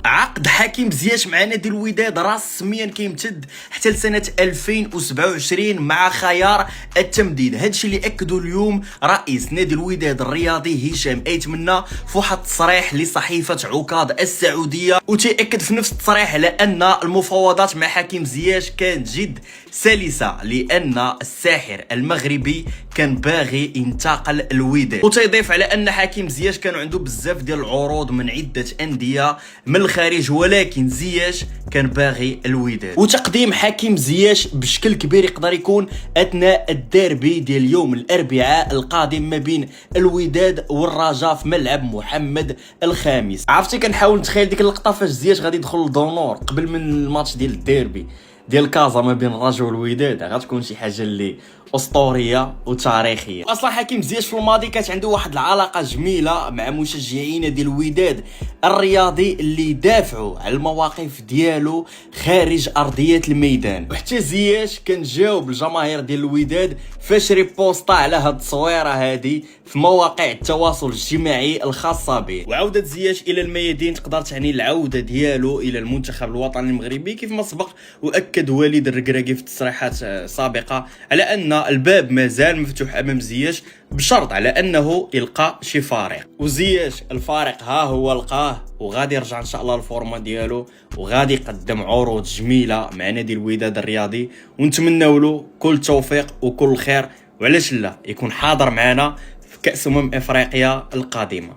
عقد حكيم زياش مع نادي الوداد رسميا كيمتد حتى لسنه 2027 مع خيار التمديد. هادشي اللي اكدوا اليوم رئيس نادي الوداد الرياضي هشام ايتمنى في واحد التصريح لصحيفه عكاظ السعوديه، وتاكد في نفس التصريح على ان المفاوضات مع حكيم زياش كانت جد سلسه، لان الساحر المغربي كان باغي ينتقل الوداد. وتيضيف على ان حكيم زياش كانوا عنده بزاف ديال العروض من عده انديه من الخارج، ولكن زياش كان باغي الوداد. وتقديم حكيم زياش بشكل كبير يقدر يكون اثناء الديربي ديال يوم الاربعاء القادم ما بين الوداد والرجاء في ملعب محمد الخامس. عرفتي كنحاول نتخيل ديك اللقطه فاش زياش غادي يدخل للدونور قبل من الماتش ديال الديربي ديال كازا ما بين الرجاء والوداد، غتكون شي حاجه اللي اسطوريه وتاريخيه. اصلا حكيم زياش في الماضي كانت عنده واحد العلاقه جميله مع مشجعين ديال الوداد الرياضي اللي دافعوا على المواقف ديالو خارج ارضيه الميدان. وحتى زياش كان جاوب الجماهير ديال الوداد فاش ريبوستا على هاد التصويره هادي في مواقع التواصل الاجتماعي الخاصه به. وعوده زياش الى الميادين تقدر تعني العوده ديالو الى المنتخب الوطني المغربي، كيف ما سبق واكد والد الركراكي في تصريحات سابقه على ان الباب مازال مفتوح امام زياش بشرط على انه يلقى شي فارق. وزياش الفارق ها هو لقاه، وغادي يرجع ان شاء الله الفورمه ديالو، وغادي يقدم عروض جميله مع نادي الوداد الرياضي، ونتمنوا له كل توفيق وكل خير، وعلاش لا يكون حاضر معنا في كاس افريقيا القادمه.